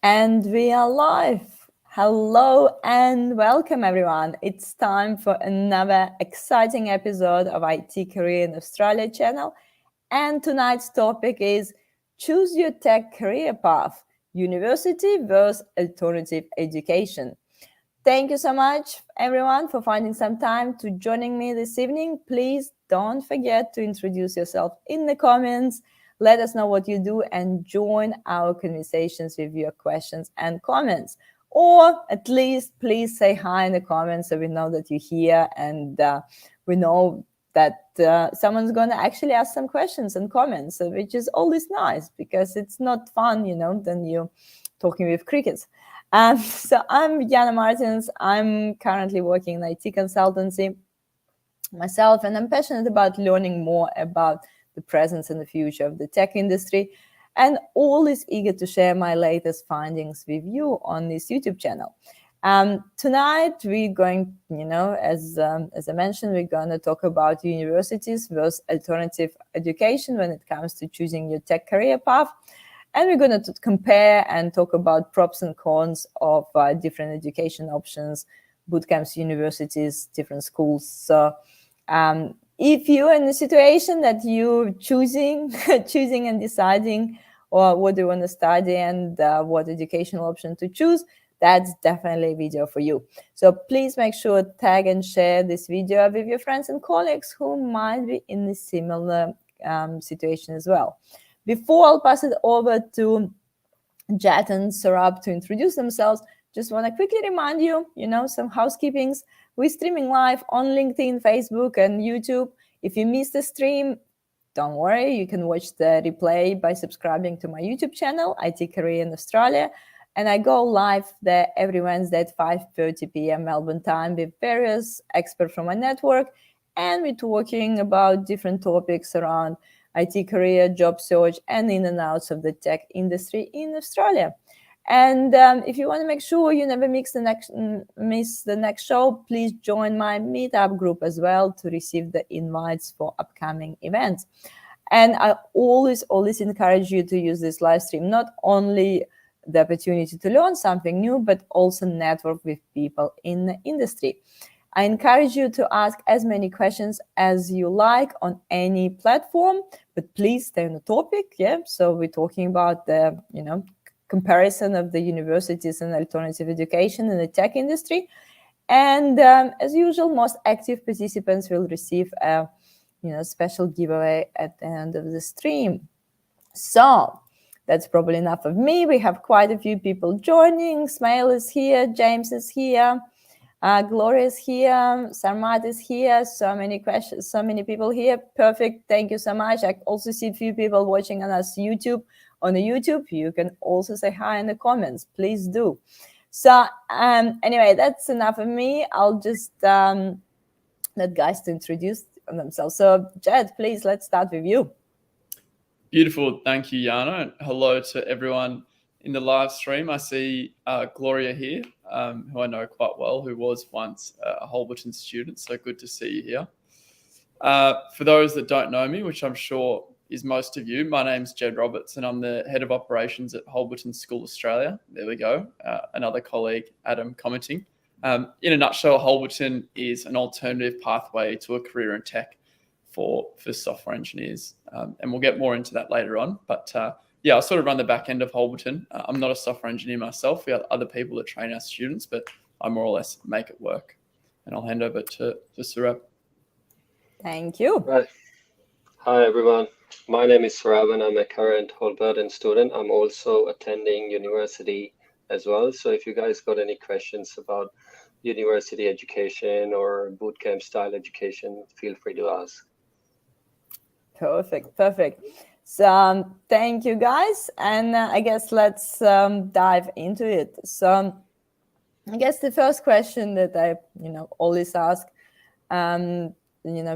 And we are live. Hello and welcome, everyone. It's time for another exciting episode of IT Career in Australia channel. And tonight's topic is Choose Your Tech Career Path, University versus Alternative Education. Thank you so much, everyone, for finding some time to joining me this evening. Please don't forget to introduce yourself in the comments. Let us know what you do and join our conversations with your questions and comments. Or at least please say hi in the comments so we know that you're here and we know that someone's going to actually ask some questions and comments, which is always nice because it's not fun, than you talking with crickets. So I'm Jana Martins. I'm currently working in IT consultancy myself, and I'm passionate about learning more about the presence and the future of the tech industry, and always eager to share my latest findings with you on this YouTube channel. Tonight we're going, as I mentioned, we're going to talk about universities versus alternative education when it comes to choosing your tech career path. And we're going to compare and talk about pros and cons of different education options, bootcamps, universities, different schools. So if you're in the situation that you're choosing and deciding or what do you want to study and what educational option to choose, that's definitely a video for you. So please make sure to tag and share this video with your friends and colleagues who might be in a similar situation as well. Before I'll pass it over to Jet and Sourabh to introduce themselves, just want to quickly remind you, some housekeepings. We're streaming live on LinkedIn, Facebook, and YouTube. If you missed the stream, don't worry. You can watch the replay by subscribing to my YouTube channel, IT Career in Australia. And I go live there every Wednesday at 5:30 p.m. Melbourne time with various experts from my network. And we're talking about different topics around IT career, job search, and in and outs of the tech industry in Australia. And if you want to make sure you never miss the next show, please join my meetup group as well to receive the invites for upcoming events. And I always encourage you to use this live stream, not only the opportunity to learn something new, but also network with people in the industry. I encourage you to ask as many questions as you like on any platform, but please stay on the topic. Yeah. So we're talking about the, comparison of the universities and alternative education in the tech industry. And as usual, most active participants will receive a, special giveaway at the end of the stream. So that's probably enough of me. We have quite a few people joining. Smail is here. James is here. Gloria is here, Sarmat is here, so many questions, so many people here. Perfect, thank you so much. I also see a few people watching on us on the YouTube. You can also say hi in the comments, please do. So anyway, that's enough of me. I'll just let guys to introduce themselves. So Jed, please, let's start with you. Beautiful, thank you, Jana, and hello to everyone in the live stream. I see Gloria here, who I know quite well, who was once a Holberton student, so good to see you here. For those that don't know me, which I'm sure is most of you, my name's Jed Roberts and I'm the Head of Operations at Holberton School Australia. There we go, another colleague, Adam, commenting. In a nutshell, Holberton is an alternative pathway to a career in tech for software engineers. And we'll get more into that later on. But I sort of run the back end of Holberton. I'm not a software engineer myself. We have other people that train our students, but I more or less make it work. And I'll hand over to Sourabh. Thank you. Right. Hi, everyone. My name is Sourabh and I'm a current Holberton student. I'm also attending university as well. So if you guys got any questions about university education or bootcamp style education, feel free to ask. Perfect. So thank you guys, and I guess let's dive into it. So I guess the first question that I always ask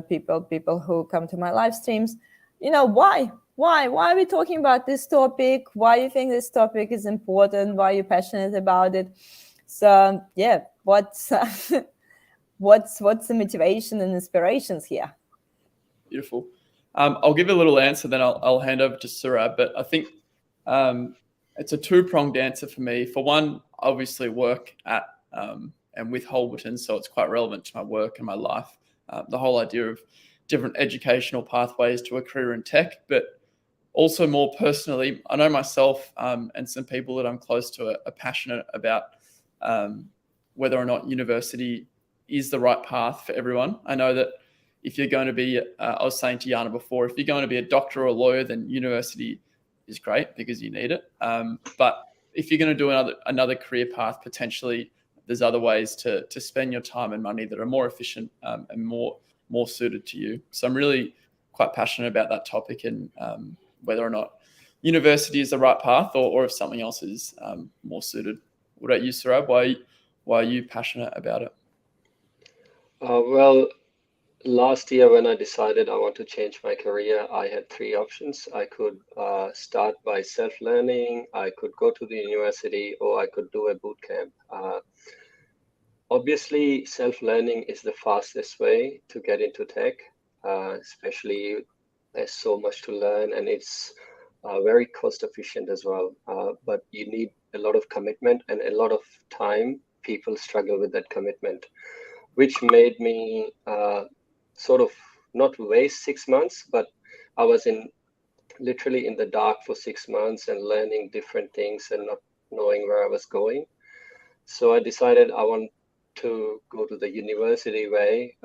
people who come to my live streams, why are we talking about this topic? Why do you think this topic is important? Why are you passionate about it? So yeah, what's the motivation and inspirations here? Beautiful. I'll give a little answer, then I'll hand over to Sourabh. But I think, and it's a two-pronged answer for me. For one, obviously work at and with Holberton, so it's quite relevant to my work and my life. The whole idea of different educational pathways to a career in tech, but also more personally, I know myself and some people that I'm close to are passionate about whether or not university is the right path for everyone. I know that if you're going to be, I was saying to Yana before, if you're going to be a doctor or a lawyer, then university is great because you need it. But if you're going to do another career path, potentially there's other ways to spend your time and money that are more efficient and more suited to you. So I'm really quite passionate about that topic and whether or not university is the right path or if something else is more suited. What about you, Sourabh? Why are you passionate about it? Well, last year when I decided I want to change my career, I had three options. I could start by self-learning, I could go to the university, or I could do a boot camp. Obviously, self-learning is the fastest way to get into tech, especially there's so much to learn and it's very cost efficient as well. But you need a lot of commitment and a lot of time. People struggle with that commitment, which made me sort of not waste 6 months, but I was literally in the dark for 6 months and learning different things and not knowing where I was going. So I decided I want to go to the university way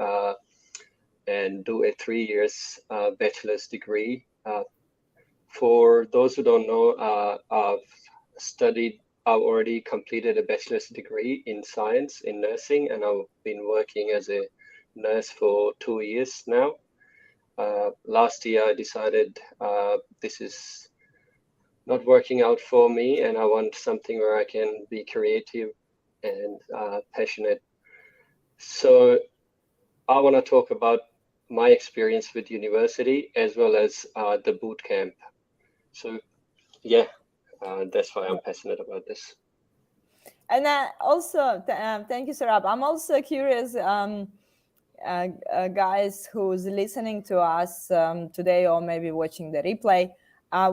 and do a 3 years bachelor's degree. For those who don't know, I've already completed a bachelor's degree in science in nursing, and I've been working as a nurse for 2 years now. Last year, I decided this is not working out for me, and I want something where I can be creative and passionate. So I want to talk about my experience with university as well as the boot camp. So yeah, that's why I'm passionate about this. And also, thank you, Sourabh. I'm also curious, guys who's listening to us today or maybe watching the replay,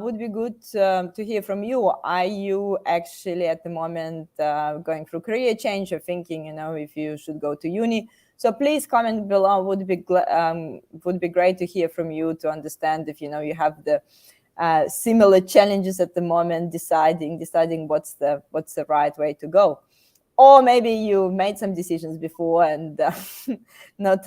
would be good to hear from you. Are you actually at the moment going through career change or thinking, if you should go to uni? So please comment below. Would be great to hear from you to understand if you have the similar challenges at the moment, deciding what's the right way to go. Or maybe you made some decisions before and not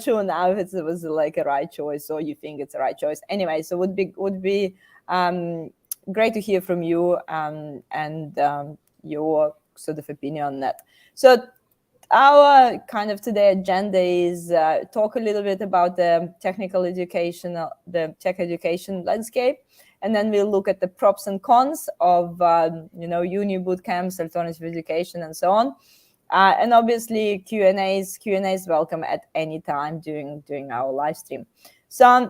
sure now if it was like a right choice or you think it's a right choice. Anyway, so would be great to hear from you and your sort of opinion on that. So our kind of today agenda is talk a little bit about the technical education, the tech education landscape. And then we'll look at the pros and cons of, uni boot camps, alternative education, and so on. And obviously, Q&As welcome at any time during our live stream. So,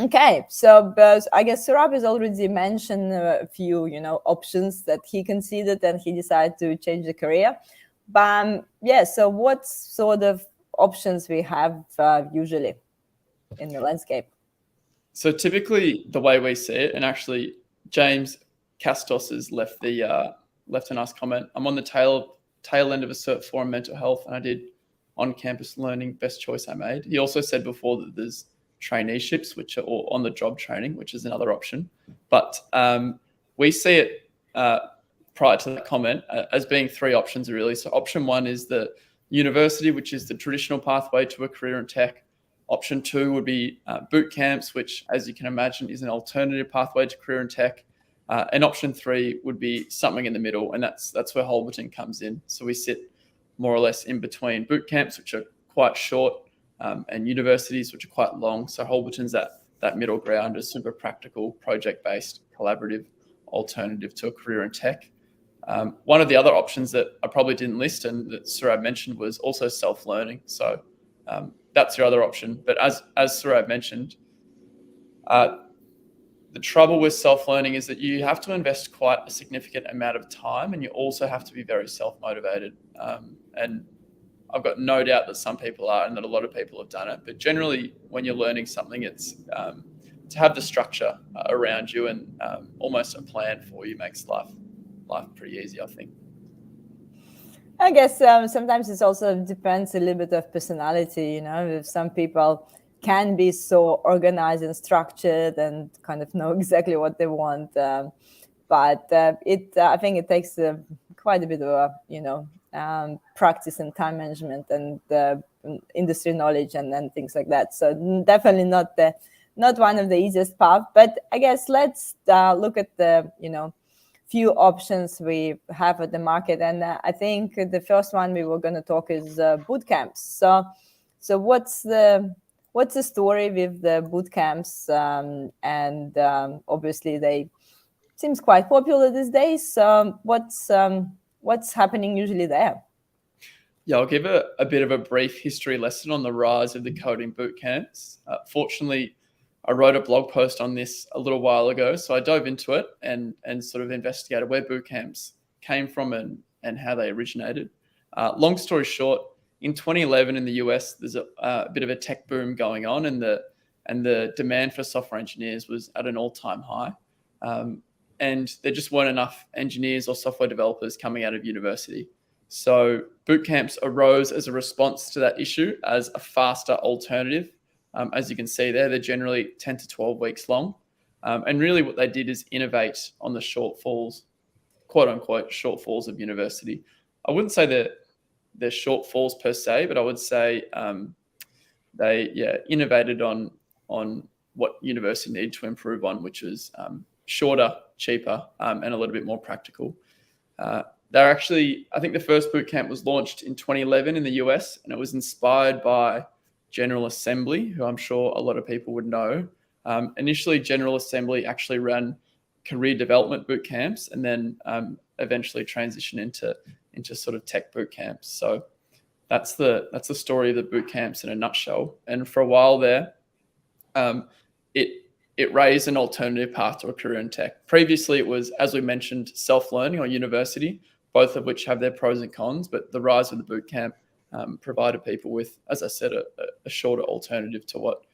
okay. So, I guess Sourabh has already mentioned a few, options that he considered and he decided to change the career. But yeah, so what sort of options we have usually in the landscape? So typically the way we see it, and actually James Castos has left a nice comment. I'm on the tail end of a Cert 4 in mental health, and I did on-campus learning, best choice I made. He also said before that there's traineeships, which are or on-the-job training, which is another option. But we see it prior to that comment as being three options really. So option one is the university, which is the traditional pathway to a career in tech. Option two would be boot camps, which, as you can imagine, is an alternative pathway to career in tech. And option three would be something in the middle, and that's where Holberton comes in. So we sit more or less in between boot camps, which are quite short, and universities, which are quite long. So Holberton's that middle ground, a super practical, project-based, collaborative alternative to a career in tech. One of the other options that I probably didn't list and that Sourabh mentioned was also self-learning. So that's your other option. But as Sourabh mentioned, the trouble with self-learning is that you have to invest quite a significant amount of time, and you also have to be very self-motivated. And I've got no doubt that some people are, and that a lot of people have done it. But generally, when you're learning something, it's have the structure around you and almost a plan for you makes life pretty easy, I think. I guess sometimes it also depends a little bit of personality. If some people can be so organized and structured and kind of know exactly what they want, but I think it takes quite a bit of practice and time management and industry knowledge and things like that. So definitely not one of the easiest paths. But I guess let's look at the few options we have at the market. And I think the first one we were going to talk is boot camps. So what's the story with the boot camps? And obviously they seems quite popular these days. So what's happening usually there? Yeah, I'll give a bit of a brief history lesson on the rise of the coding boot camps. Fortunately, I wrote a blog post on this a little while ago, so I dove into it and sort of investigated where boot camps came from and how they originated. Long story short, in 2011 in the US, there's a bit of a tech boom going on, and the demand for software engineers was at an all-time high. And there just weren't enough engineers or software developers coming out of university. So boot camps arose as a response to that issue as a faster alternative. As you can see there, they're generally 10 to 12 weeks long. And really what they did is innovate on the shortfalls, quote unquote, shortfalls of university. I wouldn't say they're shortfalls per se, but I would say they innovated on what university needed to improve on, which was shorter, cheaper, and a little bit more practical. They're actually, I think the first boot camp was launched in 2011 in the US, and it was inspired by General Assembly, who I'm sure a lot of people would know. Initially, General Assembly actually ran career development boot camps, and then eventually transitioned into sort of tech boot camps. So that's the story of the boot camps in a nutshell. And for a while there, it raised an alternative path to a career in tech. Previously, it was, as we mentioned, self-learning or university, both of which have their pros and cons, but the rise of the boot camp provided people with, as I said, a shorter alternative to what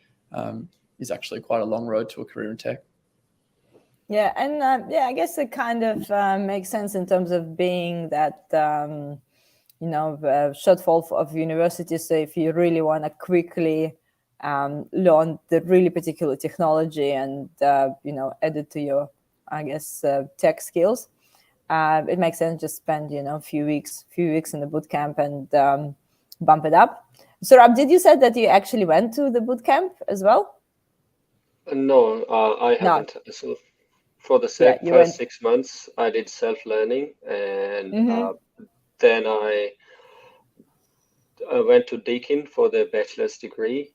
is actually quite a long road to a career in tech. Yeah, and I guess it kind of makes sense in terms of being that shortfall of university. So if you really want to quickly learn the really particular technology and add it to your, I guess, tech skills, it makes sense just spend a few weeks in the boot camp and bump it up. So Rob, did you say that you actually went to the boot camp as well? No, I haven't. So for the first 6 months, I did self-learning, and then I went to Deakin for the bachelor's degree.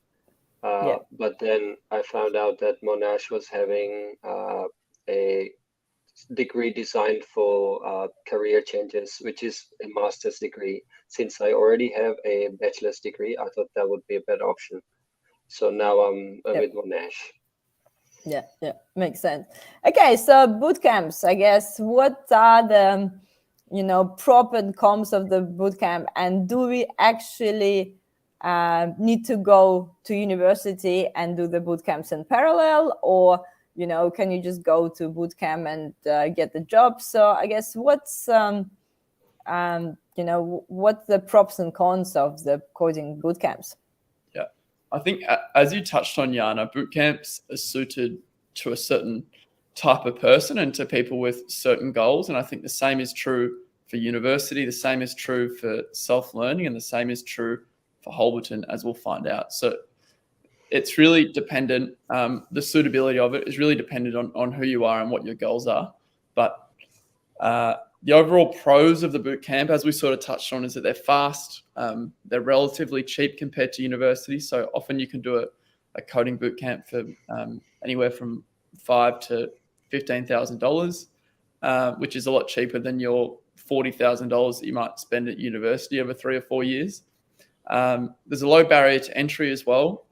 But then I found out that Monash was having a degree designed for career changes, which is a master's degree. Since I already have a bachelor's degree, I thought that would be a better option. So now I'm with Monash. Yeah, makes sense. Okay, so boot camps, I guess, what are the pros and cons of the boot camp, and do we actually need to go to university and do the boot camps in parallel, or can you just go to boot camp and get the job? So I guess what's what's the pros and cons of the coding boot camps? Yeah, I think as you touched on, Jana, boot camps are suited to a certain type of person and to people with certain goals. And I think the same is true for university, the same is true for self-learning, and the same is true for Holberton, as we'll find out. So it's really dependent, the suitability of it is really dependent on who you are and what your goals are. But the overall pros of the boot camp, as we sort of touched on, is that they're fast, they're relatively cheap compared to university. So often you can do a coding boot camp for anywhere from $5,000 to $15,000, which is a lot cheaper than your $40,000 that you might spend at university over 3 or 4 years. There's a low barrier to entry as well.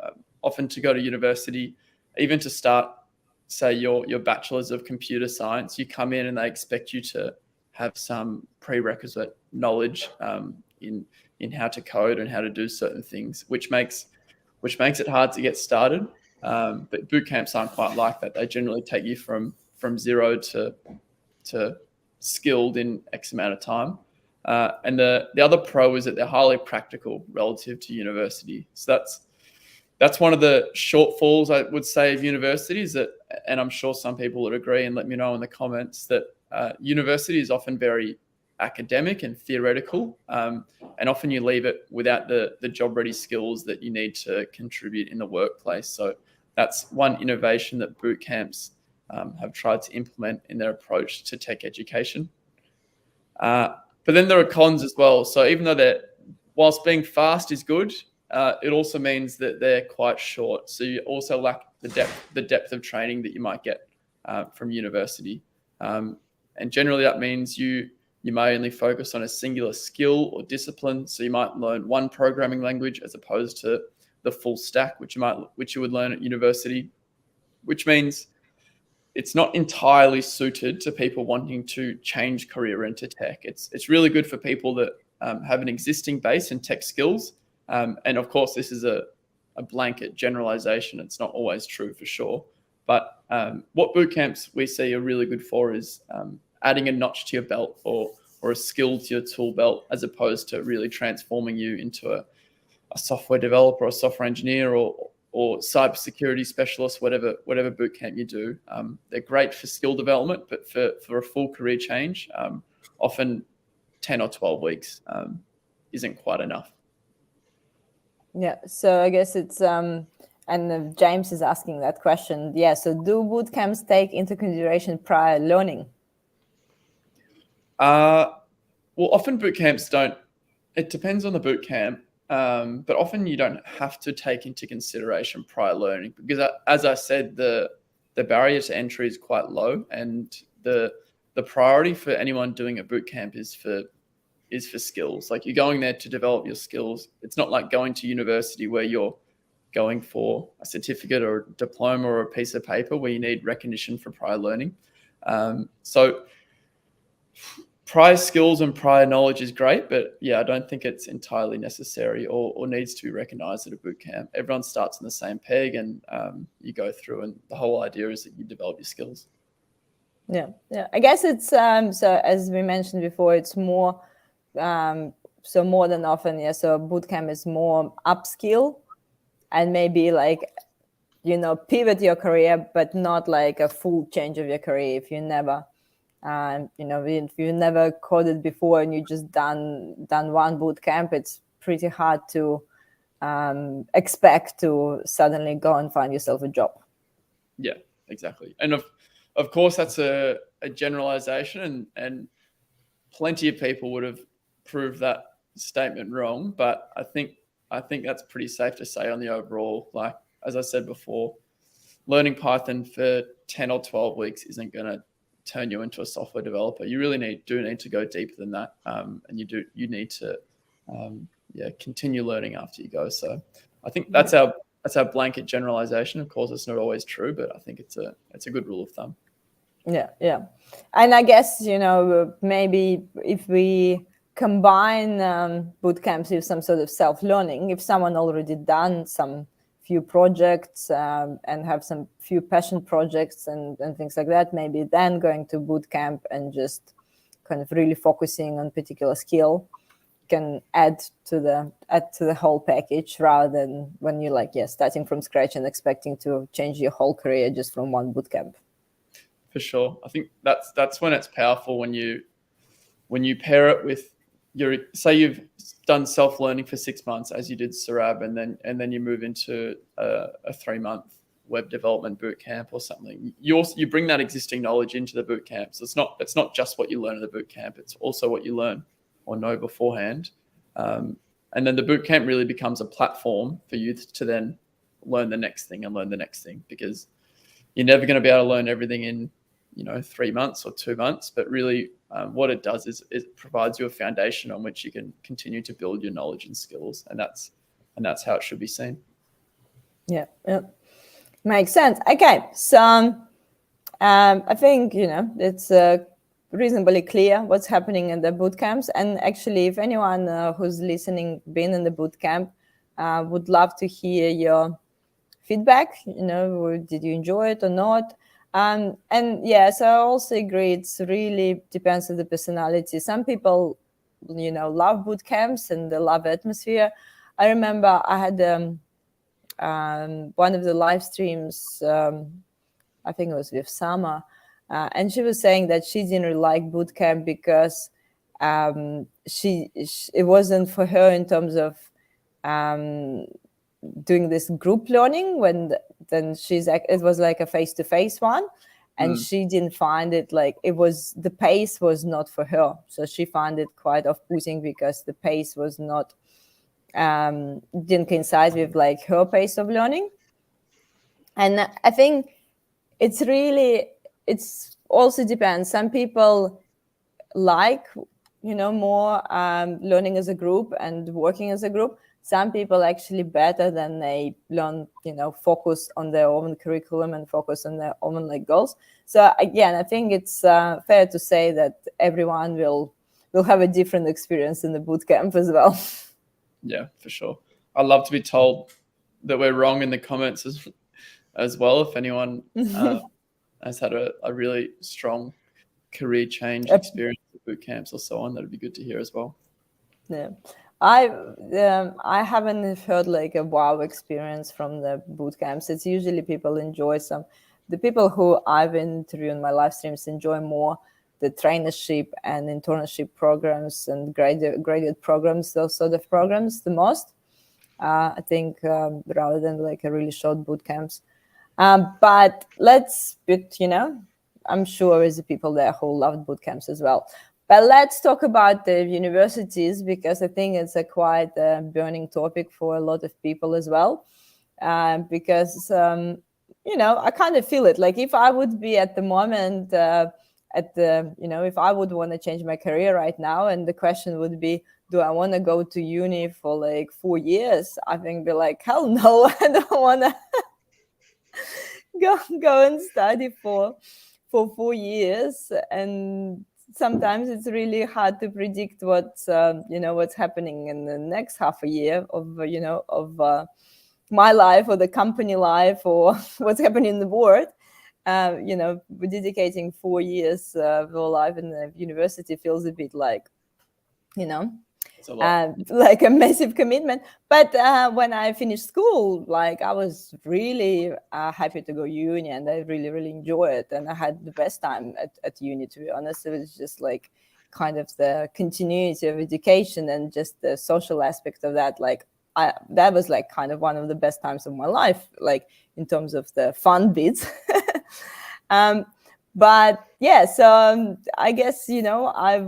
Often to go to university, even to start, say, your bachelor's of computer science, you come in and they expect you to have some prerequisite knowledge in how to code and how to do certain things, which makes it hard to get started. But boot camps aren't quite like that. They generally take you from zero to skilled in X amount of time. And the other pro is that they're highly practical relative to university. So that's one of the shortfalls, I would say, of universities. And I'm sure some people would agree, and let me know in the comments, that university is often very academic and theoretical, and often you leave it without the job ready skills that you need to contribute in the workplace. So that's one innovation that boot camps have tried to implement in their approach to tech education. But then there are cons as well. So even though whilst being fast is good, it also means that they're quite short. So you also lack the depth of training that you might get from university. And generally that means you may only focus on a singular skill or discipline. So you might learn one programming language as opposed to the full stack, which you would learn at university, which means it's not entirely suited to people wanting to change career into tech. It's really good for people that have an existing base in tech skills. And of course, this is a blanket generalization. It's not always true for sure. But what boot camps we see are really good for is adding a notch to your belt or a skill to your tool belt, as opposed to really transforming you into a software developer or a software engineer or cybersecurity specialist, whatever boot camp you do. They're great for skill development, but for a full career change, often 10 or 12 weeks isn't quite enough. Yeah, so I guess it's and James is asking that question. Yeah, so do boot camps take into consideration prior learning? Well, often boot camps don't. It depends on the boot camp, but often you don't have to take into consideration prior learning, because, as I said, the barrier to entry is quite low, and the priority for anyone doing a boot camp is for skills. Like, you're going there to develop your skills. It's not like going to university where you're going for a certificate or a diploma or a piece of paper where you need recognition for prior learning. So prior skills and prior knowledge is great, but yeah, I don't think it's entirely necessary or needs to be recognized at a boot camp. Everyone starts in the same peg, and you go through, and the whole idea is that you develop your skills. Yeah. I guess it's so, as we mentioned before, it's more so more than often, yeah. So bootcamp is more upskill and maybe pivot your career, but not like a full change of your career. If you never, if you never coded before and you just done one bootcamp, it's pretty hard to expect to suddenly go and find yourself a job. Yeah, exactly. And of course, that's a generalization, and plenty of people would have proved that statement wrong. But I think that's pretty safe to say on the overall. Like, as I said before, learning Python for 10 or 12 weeks isn't going to turn you into a software developer. You really do need to go deeper than that, and you need to continue learning after you go. So I think that's our blanket generalization. Of course, it's not always true, but I think it's a good rule of thumb. Yeah. And I guess, maybe if we combine boot camps with some sort of self-learning, if someone already done some few projects and have some few passion projects and things like that, maybe then going to boot camp and just kind of really focusing on particular skill can add to the whole package, rather than when you're starting from scratch and expecting to change your whole career just from one boot camp. For sure. I think that's when it's powerful, when you pair it with say you've done self-learning for 6 months, as you did, Sourabh, and then you move into a 3-month web development boot camp or something. You bring that existing knowledge into the boot camp. So it's not just what you learn in the boot camp, it's also what you learn or know beforehand. And then the boot camp really becomes a platform for you to then learn the next thing, because you're never going to be able to learn everything in 3 months or 2 months, but really what it does is it provides you a foundation on which you can continue to build your knowledge and skills, and that's how it should be seen. Yeah. Makes sense. Okay, so I think it's reasonably clear what's happening in the boot camps. And actually, if anyone who's listening been in the boot camp, would love to hear your feedback. Did you enjoy it or not? And yeah, so I also agree. It's really depends on the personality. Some people, love boot camps and they love atmosphere. I remember I had one of the live streams. I think it was with Sama, and she was saying that she didn't really like boot camp because it wasn't for her in terms of um, doing this group learning. Then it was like a face-to-face one, and she didn't find it, like, the pace was not for her, so she found it quite off-putting because the pace was not didn't coincide with like her pace of learning. And I think it's also depends. Some people like, more learning as a group and working as a group. Some people actually better than they learn, focus on their own curriculum and focus on their own like goals. So again, I think it's fair to say that everyone will have a different experience in the boot camp as well. Yeah, for sure. I'd love to be told that we're wrong in the comments as well. If anyone has had a really strong career change experience at boot camps or so on, that'd be good to hear as well. Yeah, I haven't heard like a wow experience from the boot camps. It's usually people enjoy the people who I've interviewed in my live streams enjoy more the traineeship and internship programs and graduate programs, those sort of programs the most. I think rather than like a really short boot camps. But I'm sure there's people there who loved boot camps as well. But let's talk about the universities, because I think it's a quite burning topic for a lot of people as well. Because I kind of feel it. Like if I would be at the moment if I would want to change my career right now, and the question would be, do I want to go to uni for like 4 years? I think be like, hell no, I don't want to go and study for 4 years. And sometimes it's really hard to predict what's happening in the next half a year of my life or the company life or what's happening in the world. Dedicating 4 years of your life in the university feels a bit like, like a massive commitment. But when I finished school, like I was really happy to go uni, and I really, really enjoy it. And I had the best time at uni, to be honest. It was just like kind of the continuity of education and just the social aspect of that. Like that was like kind of one of the best times of my life, like in terms of the fun bits. But yeah, so I guess, I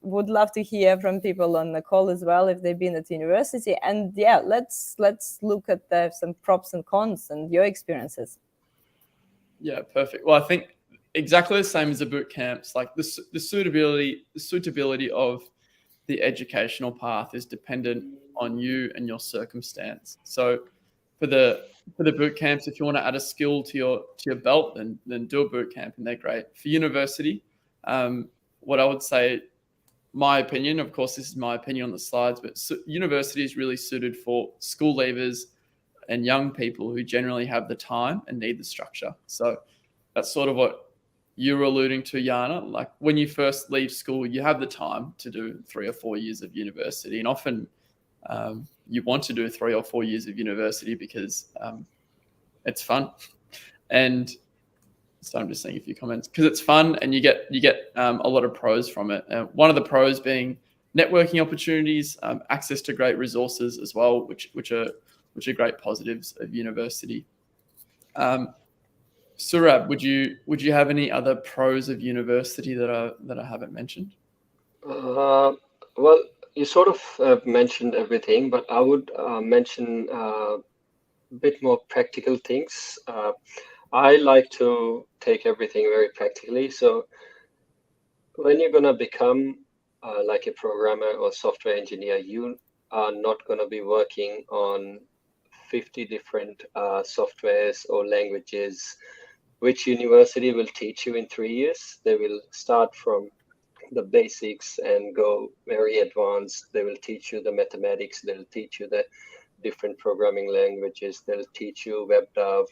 would love to hear from people on the call as well if they've been at university. And yeah, let's look at some pros and cons and your experiences. Yeah, perfect. Well, I think exactly the same as the boot camps. Like the suitability of the educational path is dependent on you and your circumstance. So for the boot camps, if you want to add a skill to your belt, then do a boot camp, and they're great. For university, what I would say, my opinion, of course, this is my opinion on the slides, but university is really suited for school leavers and young people who generally have the time and need the structure. So that's sort of what you were alluding to, Jana. Like when you first leave school, you have the time to do 3 or 4 years of university, and often you want to do 3 or 4 years of university because it's fun. And so I'm just saying a few comments because it's fun, and you get a lot of pros from it. One of the pros being networking opportunities, access to great resources as well, which are great positives of university. Sourabh, would you have any other pros of university that I haven't mentioned? Well, you sort of mentioned everything, but I would mention a bit more practical things. I like to take everything very practically. So when you're gonna become like a programmer or software engineer, you are not gonna be working on 50 different softwares or languages, which university will teach you in 3 years. They will start from the basics and go very advanced. They will teach you the mathematics. They'll teach you the different programming languages. They'll teach you web dev.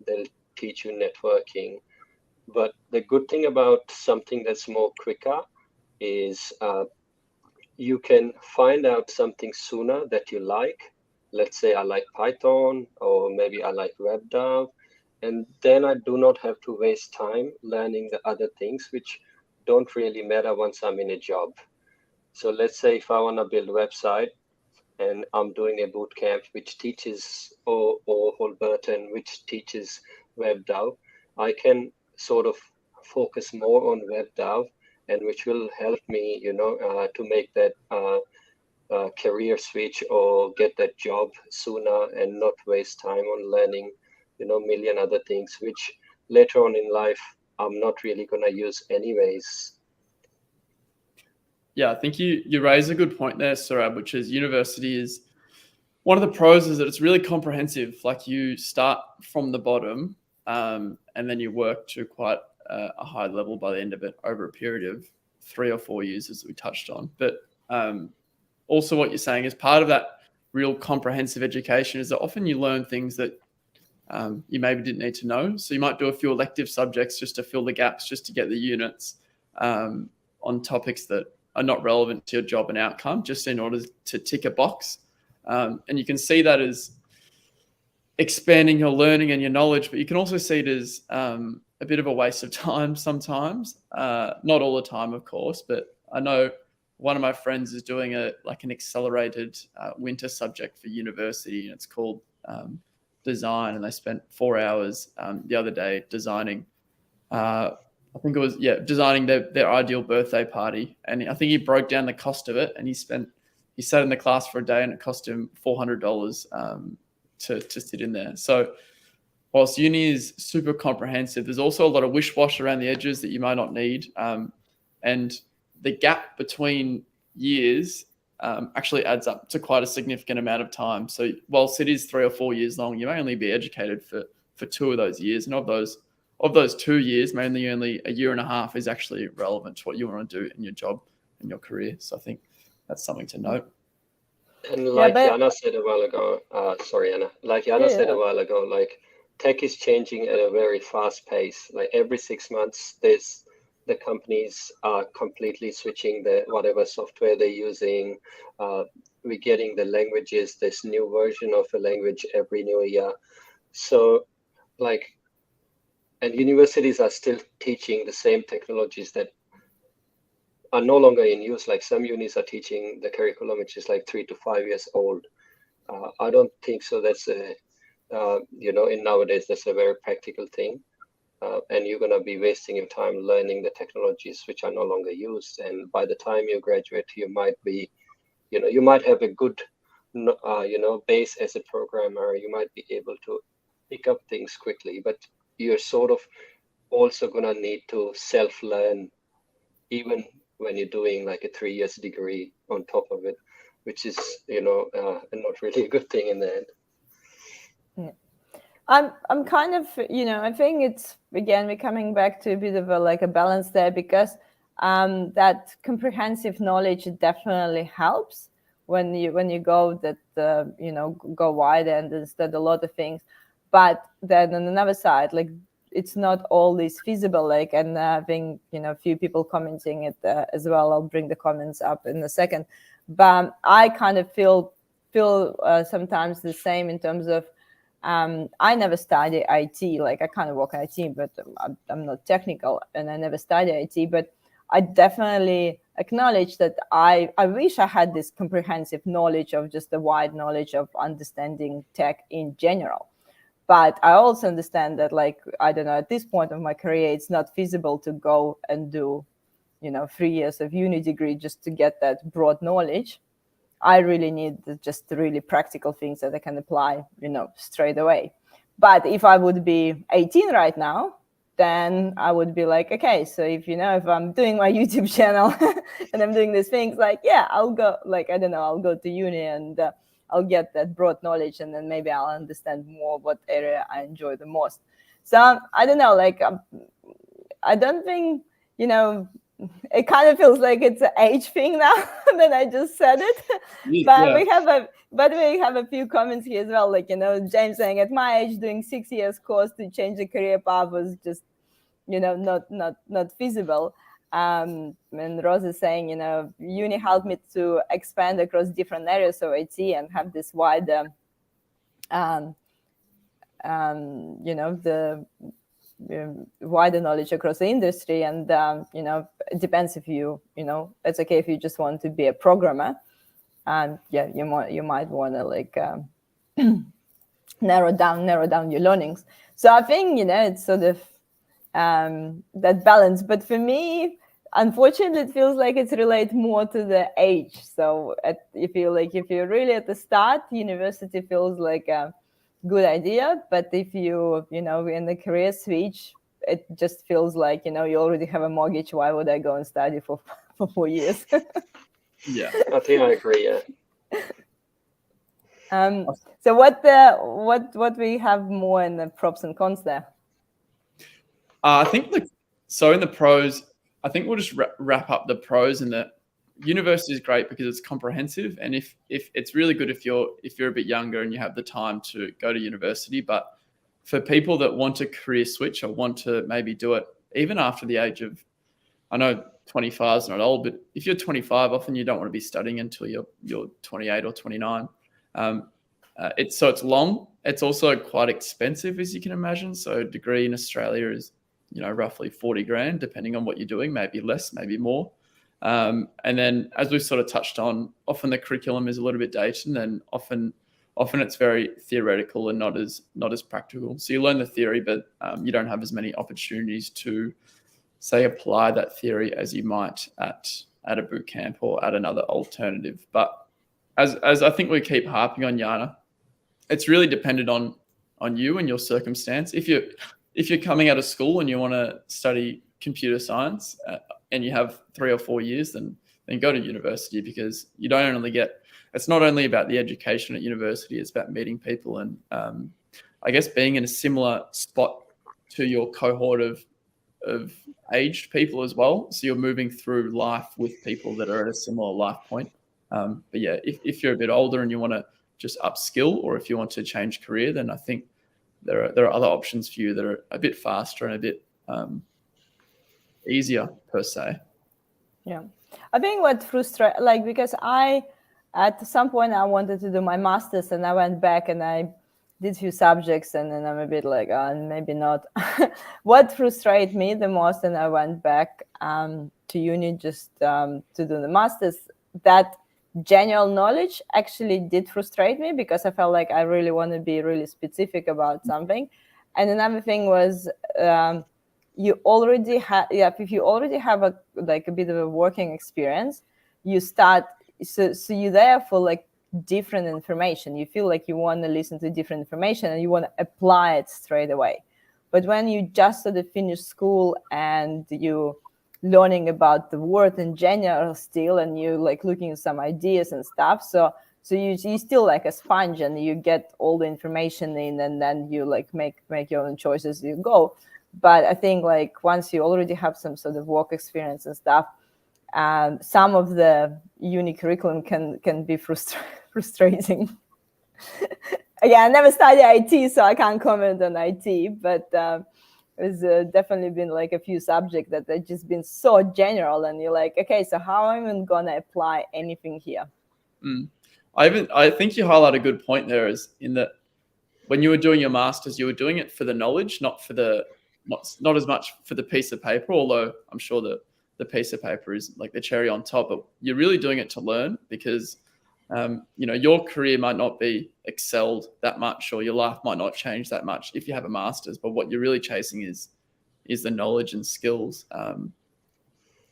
They'll teach you networking. But the good thing about something that's more quicker is you can find out something sooner that you like. Let's say I like Python, or maybe I like web dev, and then I do not have to waste time learning the other things which don't really matter once I'm in a job. So let's say if I want to build a website and I'm doing a boot camp which teaches, or Holberton, which teaches web dev, I can sort of focus more on web dev, and which will help me, to make that career switch or get that job sooner and not waste time on learning, million other things, which later on in life I'm not really going to use anyways. Yeah, I think you raise a good point there, Sourabh, which is university is one of the pros is that it's really comprehensive. Like you start from the bottom, and then you work to quite a high level by the end of it over a period of 3 or 4 years, as we touched on. But also what you're saying is part of that real comprehensive education is that often you learn things that you maybe didn't need to know. So you might do a few elective subjects just to fill the gaps, just to get the units on topics that are not relevant to your job and outcome, just in order to tick a box. And you can see that as expanding your learning and your knowledge, but you can also see it as a bit of a waste of time sometimes. Not all the time, of course, but I know one of my friends is doing an accelerated winter subject for university, and it's called design, and they spent 4 hours the other day designing I think it was designing their ideal birthday party, and I think he broke down the cost of it, and he sat in the class for a day, and it cost him $400 to sit in there. So whilst uni is super comprehensive, there's also a lot of wish wash around the edges that you might not need, and the gap between years actually adds up to quite a significant amount of time. So whilst it is 3 or 4 years long, you may only be educated for 2 of those years, and of those 2 years, mainly only a year and a half is actually relevant to what you want to do in your job and your career. So I think that's something to note. And like Jana said a while ago, sorry, Anna, like Jana said a while ago, like tech is changing at a very fast pace. Like every 6 months, the companies are completely switching whatever software they're using. We're getting the languages, this new version of a language every new year. So and universities are still teaching the same technologies that are no longer in use. Like some unis are teaching the curriculum, which is like 3 to 5 years old. I don't think so. That's in nowadays, that's a very practical thing. And you're going to be wasting your time learning the technologies which are no longer used. And by the time you graduate, you might be, you might have a good, base as a programmer. You might be able to pick up things quickly, but you're sort of also going to need to self-learn, even when you're doing like a 3 years degree on top of it, which is, not really a good thing in the end. Yeah. I'm kind of, I think it's, again, we're coming back to a bit of a balance there, because that comprehensive knowledge definitely helps when you go go wide and understand a lot of things. But then on another side, it's not always feasible. And having a few people commenting it as well. I'll bring the comments up in a second. But I kind of feel sometimes the same in terms of I never studied IT. I kind of work IT, but I'm not technical, and I never studied IT. But I definitely acknowledge that I wish I had this comprehensive knowledge of just the wide knowledge of understanding tech in general. But I also understand that, I don't know, at this point of my career, it's not feasible to go and do, 3 years of uni degree just to get that broad knowledge. I really need just really practical things that I can apply, straight away. But if I would be 18 right now, then I would be like, okay, so if I'm doing my YouTube channel and I'm doing these things, I'll go, I don't know, I'll go to uni and I'll get that broad knowledge, and then maybe I'll understand more what area I enjoy the most. So I don't know, I don't think, it kind of feels like it's an age thing now that I just said it. But Yeah. we have a few comments here as well. Like, James saying at my age, doing 6 years course to change the career path was just, not feasible. And Rose is saying, uni helped me to expand across different areas of IT and have this wider, the wider knowledge across the industry. And it depends if it's okay if you just want to be a programmer, and you might want to like narrow down your learnings. So I think it's sort of that balance. But for me, unfortunately, it feels like it's related more to the age. So if you're really at the start, university feels like a good idea. But if you in the career switch, it just feels like you already have a mortgage. Why would I go and study for 4 years? Yeah, I think I agree. Yeah. So what we have more in the props and cons there? I think so in the pros, I think we'll just wrap up the pros. And that university is great because it's comprehensive, and if it's really good if you're a bit younger and you have the time to go to university. But for people that want a career switch or want to maybe do it even after the age of, I know 25 is not old, but if you're 25, often you don't want to be studying until you're 28 or 29. It's long. It's also quite expensive, as you can imagine. So a degree in Australia is, roughly 40 grand, depending on what you're doing, maybe less, maybe more. And then, as we've sort of touched on, often the curriculum is a little bit dated, and often it's very theoretical and not as practical. So you learn the theory, but you don't have as many opportunities to, say, apply that theory as you might at a boot camp or at another alternative. But as I think we keep harping on, Yana, it's really dependent on you and your circumstance. If you're coming out of school and you want to study computer science and you have 3 or 4 years, then go to university, because you don't only get, it's not only about the education at university, it's about meeting people and I guess being in a similar spot to your cohort of aged people as well. So you're moving through life with people that are at a similar life point. But yeah, if you're a bit older and you want to just upskill, or if you want to change career, then I think there are other options for you that are a bit faster and a bit easier per se. Yeah, I think what frustrates, because at some point I wanted to do my master's, and I went back and I did a few subjects, and then I'm a bit like, maybe not. What frustrated me the most, and I went back to uni just to do the master's, that general knowledge actually did frustrate me, because I felt like I really want to be really specific about something. And another thing was, you already have, if you already have a bit of a working experience, you start, so you're there for different information. You feel like you want to listen to different information and you want to apply it straight away. But when you just sort of finish school and you learning about the world in general still, and you looking at some ideas and stuff, so you still like a sponge, and you get all the information in, and then you make your own choices as you go. But I think once you already have some sort of work experience and stuff, some of the uni curriculum can be frustrating. Again, I never studied IT, so I can't comment on IT, but there's definitely been a few subjects that have just been so general, and you're like, okay, so how am I going to apply anything here? I think you highlight a good point there, is in that when you were doing your master's, you were doing it for the knowledge, not as much for the piece of paper, although I'm sure that the piece of paper is like the cherry on top, but you're really doing it to learn, because your career might not be excelled that much, or your life might not change that much if you have a master's, but what you're really chasing is the knowledge and skills.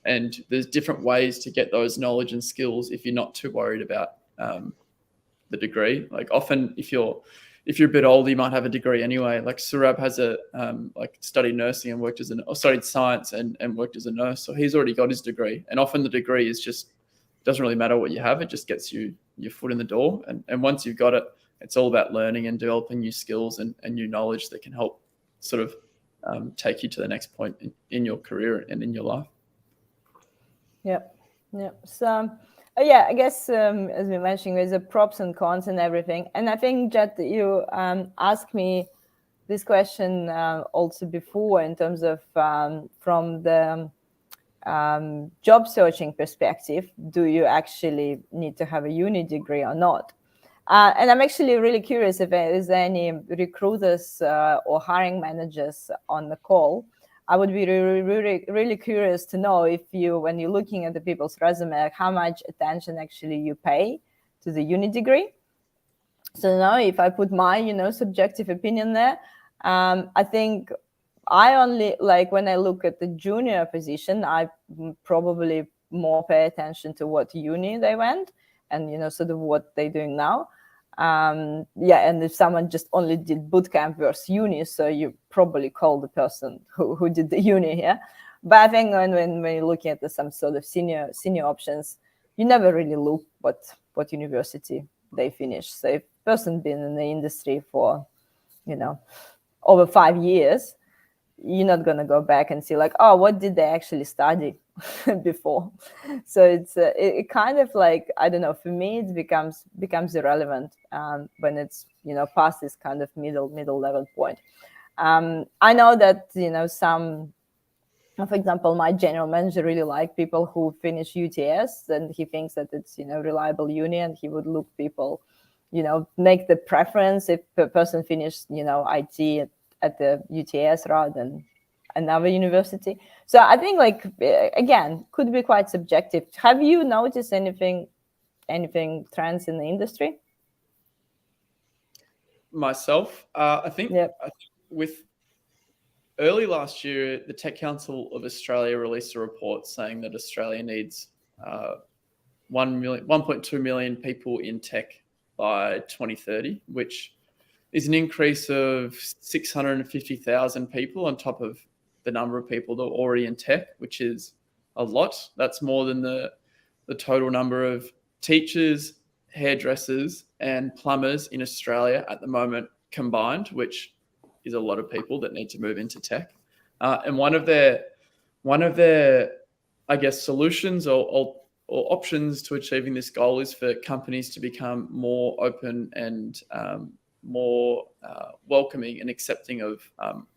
And there's different ways to get those knowledge and skills if you're not too worried about the degree. Often if you're a bit older, you might have a degree anyway. Sourabh has studied nursing and studied science and worked as a nurse. So he's already got his degree. And often the degree is just, doesn't really matter what you have. It just gets you your foot in the door. And once you've got it, it's all about learning and developing new skills and new knowledge that can help sort of take you to the next point in your career and in your life. Yeah, yeah. So, yeah, I guess as we mentioned, there's a props and cons and everything. And I think that you asked me this question also before in terms of from the job searching perspective, do you actually need to have a uni degree or not? And I'm actually really curious if there is any recruiters or hiring managers on the call. I would be really curious to know if you, when you're looking at the people's resume, like how much attention actually you pay to the uni degree. So now if I put my, subjective opinion there, I think I only, like when I look at the junior position, I probably more pay attention to what uni they went and, sort of what they're doing now. Yeah, and if someone just only did bootcamp versus uni, so you probably call the person who did the uni here. But I think when you're looking at some sort of senior options, you never really look what university they finish. So if person been in the industry for, over 5 years, you're not going to go back and see like, oh, what did they actually study before? So it kind of like, I don't know, for me it becomes irrelevant when it's past this kind of middle level point. I know that some, for example, my general manager really like people who finish UTS, and he thinks that it's reliable uni, and he would look people make the preference if a person finished IT at the UTS rather than another university. So I think like again could be quite subjective. Have you noticed anything trends in the industry? Myself, I think Yep. with early last year, the Tech Council of Australia released a report saying that Australia needs 1.2 million people in tech by 2030, which is an increase of 650,000 people on top of the number of people that are already in tech, which is a lot. That's more than the total number of teachers, hairdressers, and plumbers in Australia at the moment combined, which is a lot of people that need to move into tech. And one of their, I guess, solutions or options to achieving this goal is for companies to become more open and more welcoming and accepting of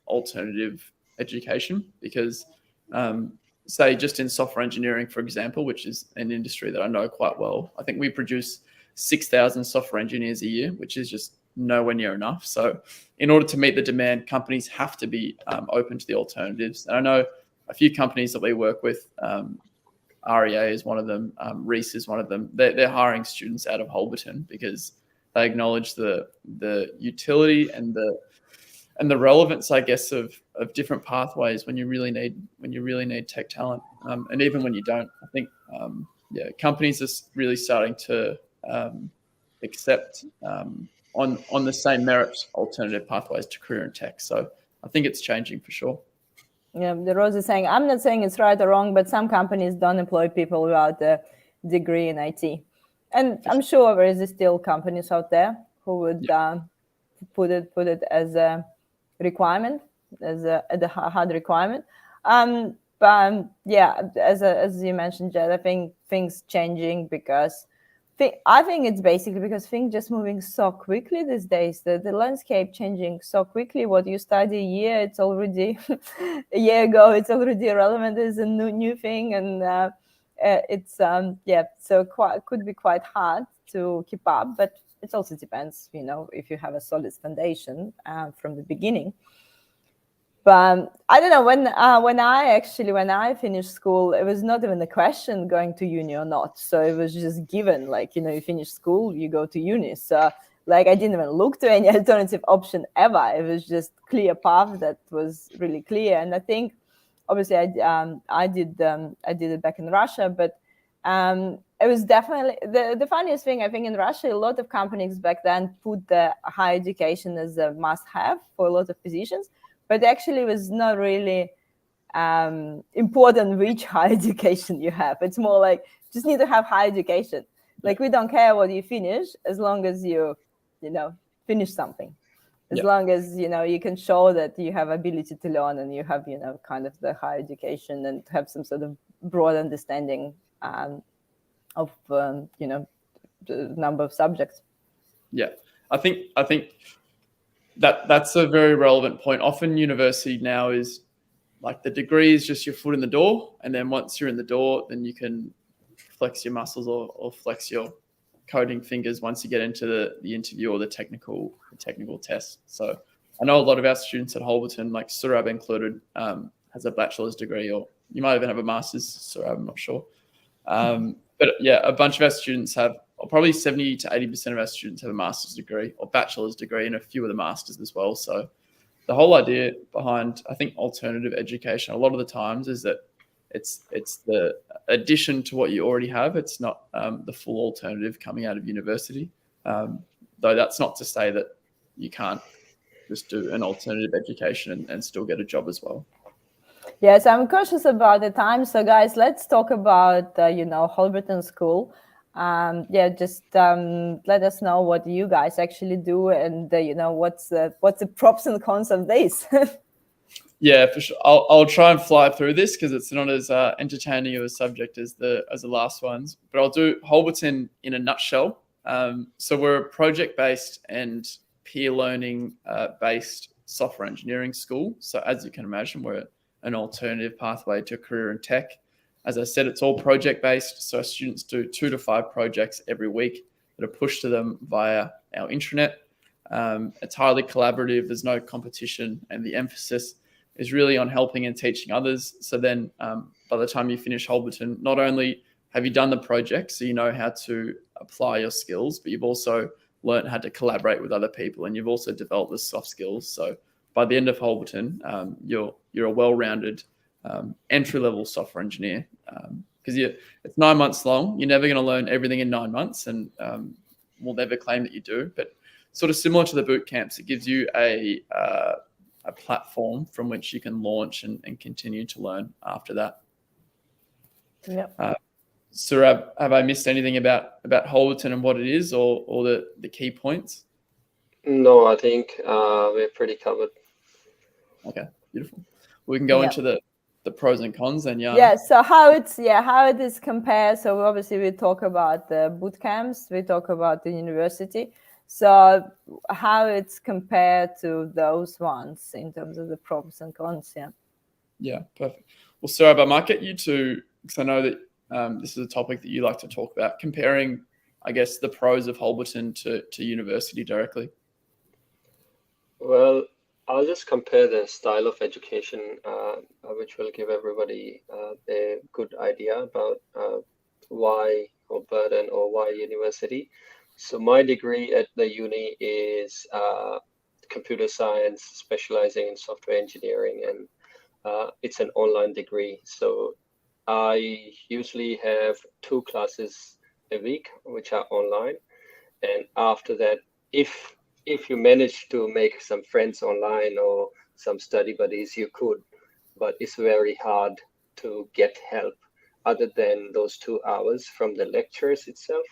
alternative education. Because, say, just in software engineering, for example, which is an industry that I know quite well, I think we produce 6,000 software engineers a year, which is just nowhere near enough. So in order to meet the demand, companies have to be open to the alternatives. And I know a few companies that we work with, REA is one of them, Reese is one of them. They're hiring students out of Holberton because they acknowledge the utility and the relevance, I guess, of different pathways when you really need tech talent, and even when you don't. I think companies are really starting to accept on the same merits alternative pathways to career in tech. So I think it's changing for sure. Yeah, the Rose is saying, I'm not saying it's right or wrong, but some companies don't employ people without a degree in IT. And I'm sure there is still companies out there who would put it as a requirement, as a hard requirement. But yeah, as you mentioned, Jed, I think things changing because I think it's basically because things just moving so quickly these days. The landscape changing so quickly. What you study a year, it's already a year ago. It's already irrelevant. It's a new thing, and it's So could be quite hard to keep up. But it also depends, if you have a solid foundation from the beginning. But I don't know, when I finished school, it was not even a question going to uni or not. So it was just given, like, you finish school, you go to uni. So like I didn't even look to any alternative option ever. It was just clear path that was really clear. And I think obviously I did it back in Russia, but it was definitely the funniest thing. I think in Russia, a lot of companies back then put the higher education as a must-have for a lot of positions. But actually, it was not really important which higher education you have. It's more like just need to have higher education. Like we don't care what you finish as long as you finish something. as long as you can show that you have ability to learn and you have kind of the higher education and have some sort of broad understanding of the number of subjects. Yeah, I think that's a very relevant point. Often university now is like the degree is just your foot in the door, and then once you're in the door, then you can flex your muscles or flex your coding fingers once you get into the interview or the technical test. So I know a lot of our students at Holberton, like Sourabh included, has a bachelor's degree, or you might even have a master's, Sourabh, I'm not sure. But yeah, a bunch of our students have, or probably 70 to 80% of our students have a master's degree or bachelor's degree, and a few of the masters as well. So the whole idea behind, I think, alternative education a lot of the times is that it's the addition to what you already have. It's not the full alternative coming out of university. Though that's not to say that you can't just do an alternative education and still get a job as well. Yes, I'm cautious about the time. So guys, let's talk about, Holberton School. Just let us know what you guys actually do, and what's the props and cons of this. Yeah, for sure. I'll try and fly through this because it's not as entertaining of a subject as the last ones. But I'll do Holberton in a nutshell. So we're a project-based and peer learning based software engineering school. So as you can imagine, we're an alternative pathway to a career in tech. As I said, it's all project-based. So our students do 2 to 5 projects every week that are pushed to them via our intranet. It's highly collaborative. There's no competition, and the emphasis is really on helping and teaching others. So then by the time you finish Holberton, not only have you done the project, so you know how to apply your skills, but you've also learned how to collaborate with other people, and you've also developed the soft skills. So by the end of Holberton, you're a well-rounded entry-level software engineer, because it's 9 months long. You're never going to learn everything in 9 months, and we'll never claim that you do. But sort of similar to the boot camps, it gives you a platform from which you can launch and continue to learn after that. Yeah. Sourabh, have I missed anything about Holberton and what it is, or the key points? No, I think we're pretty covered. Okay, beautiful. We can go into the pros and cons then, Jana. Yeah, so how it is compared. So obviously we talk about the boot camps, we talk about the university. So how it's compared to those ones in terms of the pros and cons, yeah. Yeah, perfect. Well, Sourabh, I might get you to, because I know that this is a topic that you like to talk about, comparing, I guess, the pros of Holberton to university directly. Well, I'll just compare the style of education, which will give everybody a good idea about why Holberton or why university. So my degree at the uni is computer science, specializing in software engineering, and it's an online degree. So I usually have 2 classes a week, which are online. And after that, if you manage to make some friends online or some study buddies, you could, but it's very hard to get help other than those 2 hours from the lectures itself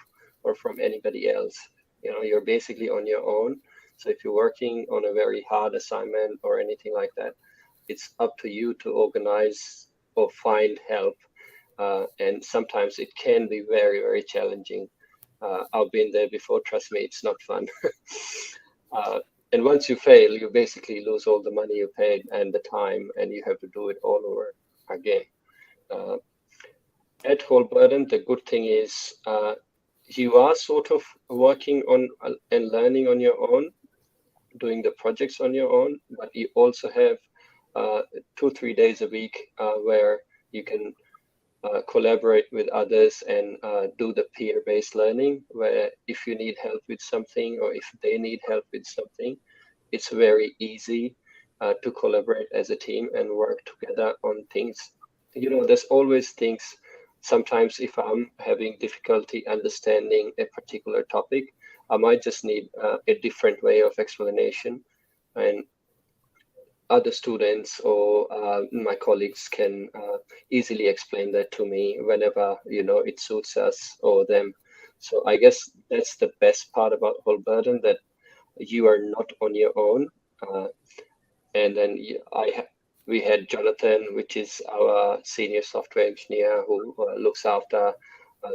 or from anybody else. You're basically on your own. So if you're working on a very hard assignment or anything like that, it's up to you to organize or find help. And sometimes it can be very, very challenging. I've been there before. Trust me, it's not fun. And once you fail, you basically lose all the money you paid and the time, and you have to do it all over again. At Holberton, the good thing is you are sort of working on and learning on your own, doing the projects on your own, but you also have 2-3 days a week where you can collaborate with others and do the peer-based learning, where if you need help with something or if they need help with something, it's very easy to collaborate as a team and work together on things. There's always things. Sometimes if I'm having difficulty understanding a particular topic, I might just need a different way of explanation, and other students or my colleagues can easily explain that to me whenever it suits us or them. So I guess that's the best part about Holberton, that you are not on your own. And then we had Jonathan, which is our senior software engineer who looks after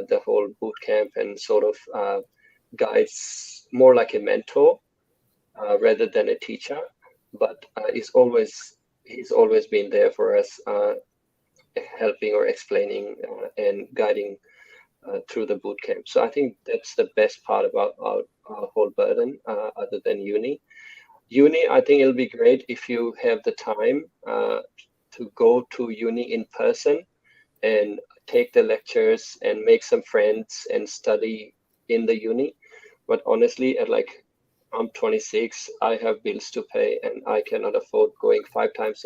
the whole boot camp and sort of guides more like a mentor rather than a teacher, but he's always been there for us, helping or explaining and guiding through the boot camp. So I think that's the best part about our whole burden, other than uni. Uni, I think it'll be great if you have the time to go to uni in person and take the lectures and make some friends and study in the uni. But honestly, I'm 26, I have bills to pay, and I cannot afford going 5 times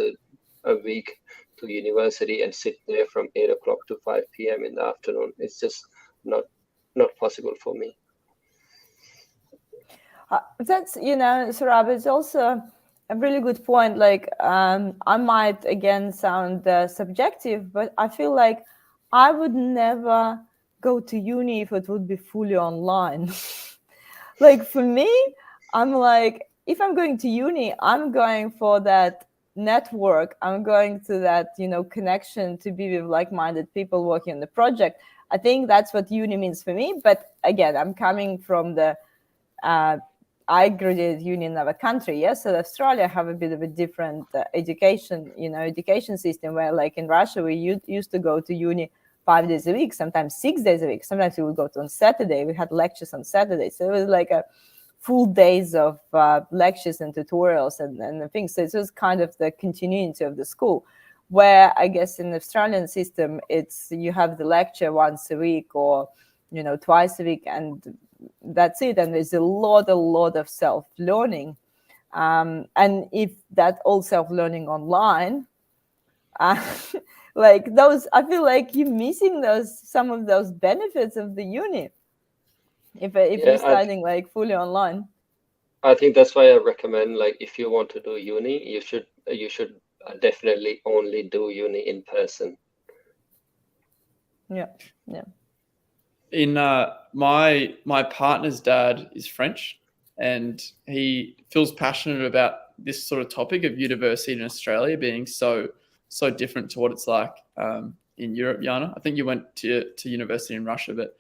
a week to university and sit there from 8 o'clock to 5 p.m. in the afternoon. It's just not possible for me. That's, Sourabh, it's also a really good point. Like, I might again sound subjective, but I feel like I would never go to uni if it would be fully online. Like, for me, I'm like, if I'm going to uni, I'm going for that network. I'm going to that, connection, to be with like-minded people working on the project. I think that's what uni means for me. But again, I'm coming from the I graduated uni in another country. Yes, so Australia have a bit of a different education system, where like in Russia, we used to go to uni 5 days a week, sometimes 6 days a week. Sometimes we would go to on Saturday. We had lectures on Saturday. So it was like a full days of lectures and tutorials and things. So it was kind of the continuity of the school, where I guess in the Australian system, it's you have the lecture once a week or, twice a week, and that's it. And there's a lot of self-learning. And if that all self-learning online, like those, I feel like you're missing some of those benefits of the uni if you're studying like fully online. I think that's why I recommend, like, if you want to do uni, you should definitely only do uni in person. Yeah. In my partner's dad is French, and he feels passionate about this sort of topic of university in Australia being so different to what it's like in Europe. Yana, I think you went to university in Russia, but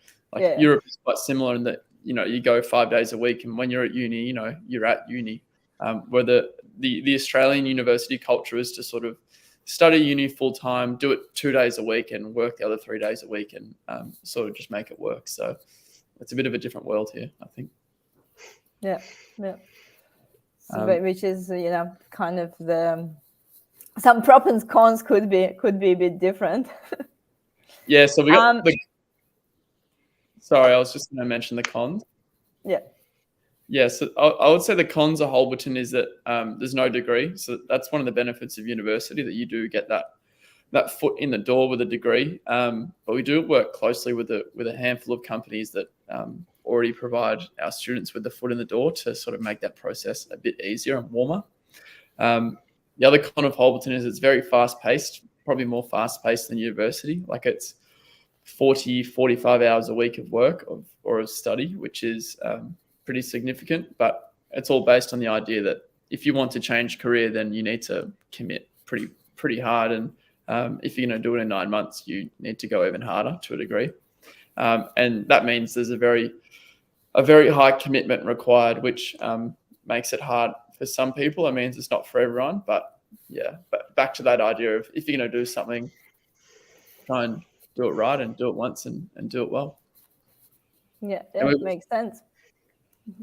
Europe is quite similar in that you go 5 days a week, and when you're at uni, you're at uni. Where the Australian university culture is to sort of study uni full time, do it 2 days a week, and work the other 3 days a week, and sort of just make it work. So it's a bit of a different world here, I think. Yeah. So, which is kind of some pros and cons could be a bit different. Yeah. So we got sorry, I was just going to mention the cons. Yeah. Yeah, so I would say the cons of Holberton is that there's no degree. So that's one of the benefits of university, that you do get that foot in the door with a degree. But we do work closely with a handful of companies that already provide our students with the foot in the door to sort of make that process a bit easier and warmer. The other con of Holberton is it's very fast-paced, probably more fast-paced than university. Like it's 40, 45 hours a week of work or of study, which is pretty significant, but it's all based on the idea that if you want to change career, then you need to commit pretty hard. And if you're going to do it in 9 months, you need to go even harder to a degree. And that means there's a very high commitment required, which makes it hard for some people. It means it's not for everyone, but yeah, but back to that idea of if you're going to do something, try and do it right and do it once and do it well. Yeah, makes sense.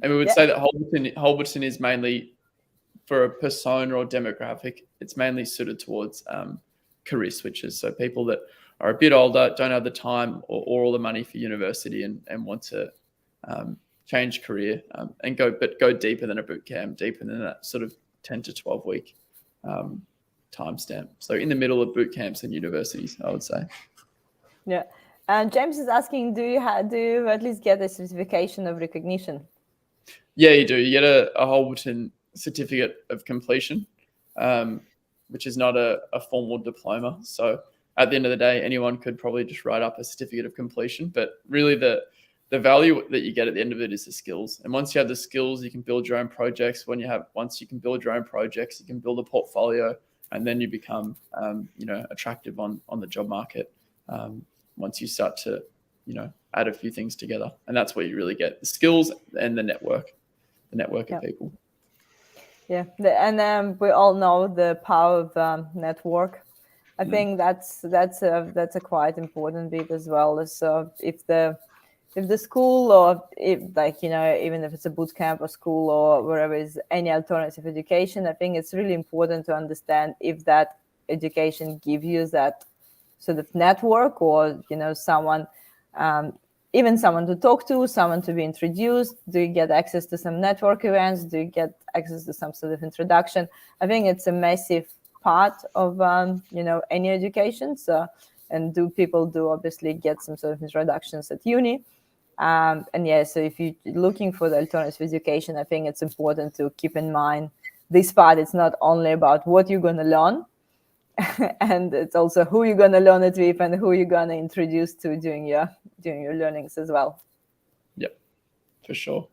And we would say that Holberton is mainly for a persona or demographic. It's mainly suited towards career switchers. So people that are a bit older, don't have the time or all the money for university and want to change career and go deeper than a boot camp, deeper than that sort of 10 to 12 week timestamp. So in the middle of boot camps and universities, I would say. Yeah. And James is asking, do you at least get a certification of recognition? Yeah, you do. You get a Holberton certificate of completion, which is not a formal diploma. So at the end of the day, anyone could probably just write up a certificate of completion. But really the the value that you get at the end of it is the skills. And once you have the skills, you can build your own projects. Once you can build your own projects, you can build a portfolio, and then you become, attractive on the job market. Once you start to, add a few things together, and that's where you really get the skills and the network of people. Yeah, and we all know the power of network. I think that's a quite important bit as well. So if the school, or if, like, even if it's a boot camp or school or wherever is any alternative education, I think it's really important to understand if that education gives you that sort of network, or someone, even someone to talk to, someone to be introduced. Do you get access to some network events? Do you get access to some sort of introduction? I think it's a massive part of any education. So, and do people obviously get some sort of introductions at uni? And yeah, so if you're looking for the alternative education, I think it's important to keep in mind this part. It's not only about what you're going to learn, and it's also who you're going to learn it with and who you're going to introduce to during your learnings as well. Yep, for sure.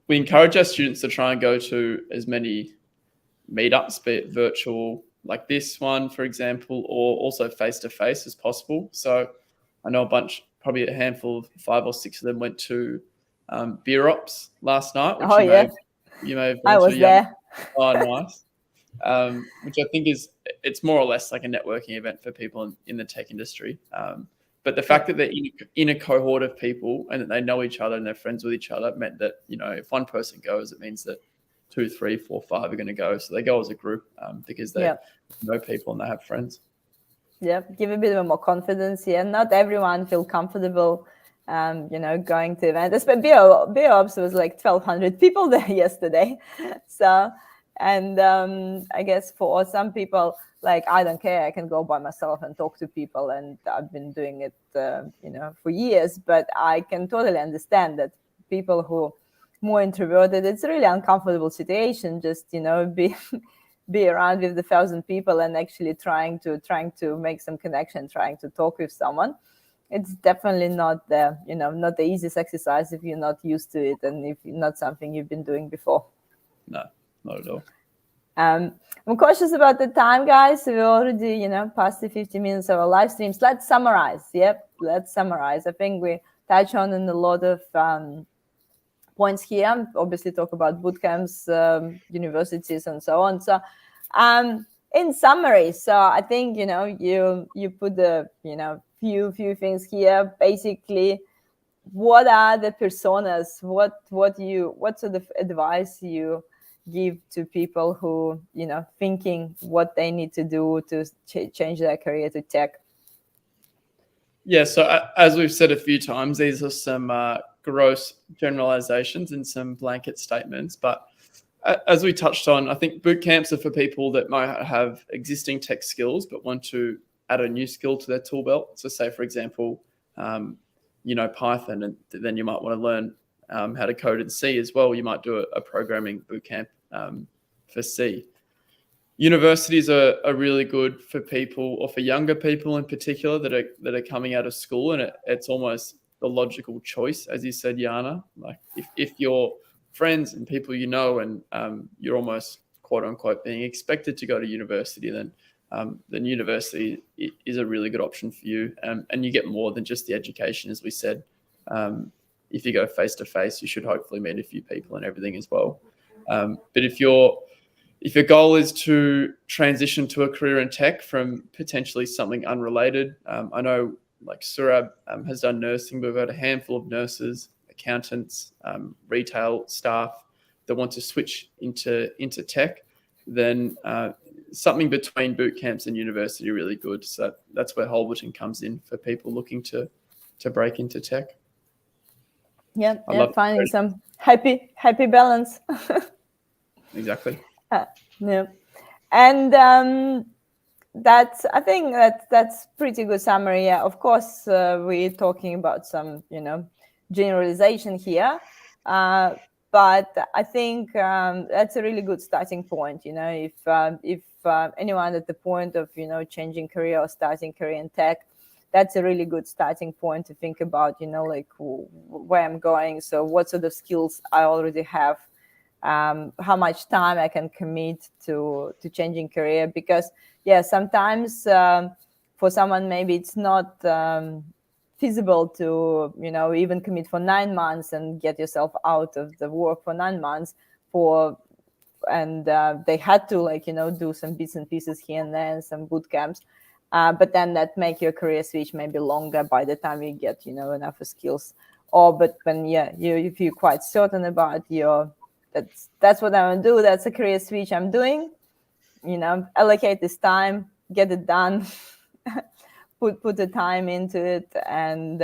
We encourage our students to try and go to as many meetups, be it virtual like this one, for example, or also face-to-face as possible. So I know probably a handful of 5 or 6 of them went to beer ops last night, which you may have been I was to. there. Oh, nice. Which I think it's more or less like a networking event for people in the tech industry. But the fact that they're in a cohort of people and that they know each other and they're friends with each other meant that, if one person goes, it means that 2, 3, 4, 5 are going to go. So they go as a group because they know people and they have friends. Yeah, give a bit of more confidence here. Not everyone feel comfortable, going to events. But BOps was like 1,200 people there yesterday. So, and I guess for some people, like, I don't care, I can go by myself and talk to people, and I've been doing it, for years. But I can totally understand that people who more introverted, it's a really uncomfortable situation. Just be around with the 1,000 people and actually trying to make some connection, trying to talk with someone. It's definitely not the easiest exercise if you're not used to it and if not something you've been doing before. No, not at all. I'm cautious about the time, guys. So we're already, past the 50 minutes of our live streams. Let's summarize. Let's summarize. I think we touch on a lot of points here. Obviously, talk about boot camps, universities, and so on. So, in summary, so I think you put the few things here. Basically, what are the personas? What sort of advice you give to people who thinking what they need to do to change their career to tech? Yeah, so as we've said a few times, these are some gross generalizations and some blanket statements. But as we touched on, I think boot camps are for people that might have existing tech skills but want to add a new skill to their tool belt. So say, for example, Python, and then you might want to learn how to code in C as well. You might do a programming boot camp for C. Universities are really good for people, or for younger people in particular, that are coming out of school, and it's almost the logical choice, as you said, Jana. Like if your friends and people and you're almost quote unquote being expected to go to university, then university is a really good option for you, and you get more than just the education, as we said. If you go face to face, you should hopefully meet a few people and everything as well. But if your goal is to transition to a career in tech from potentially something unrelated, I know like Sourabh has done nursing, but we've had a handful of nurses, accountants, retail staff that want to switch into tech, then something between boot camps and university really good. So that's where Holberton comes in for people looking to break into tech. Yeah, finding some happy balance. Exactly. Yeah, and I think that's pretty good summary. Yeah, of course, we're talking about some generalization here, but I think that's a really good starting point. If anyone at the point of changing career or starting career in tech, that's a really good starting point to think about, like where I'm going. So what sort of skills I already have, how much time I can commit to changing career. Because sometimes for someone maybe it's not feasible to even commit for 9 months and get yourself out of the work for 9 months and they had to do some bits and pieces here and there and some boot camps. But then that make your career switch maybe longer by the time you get enough skills. But when if you're quite certain about that's what I want to do, that's a career switch I'm doing, allocate this time, get it done. put the time into it, and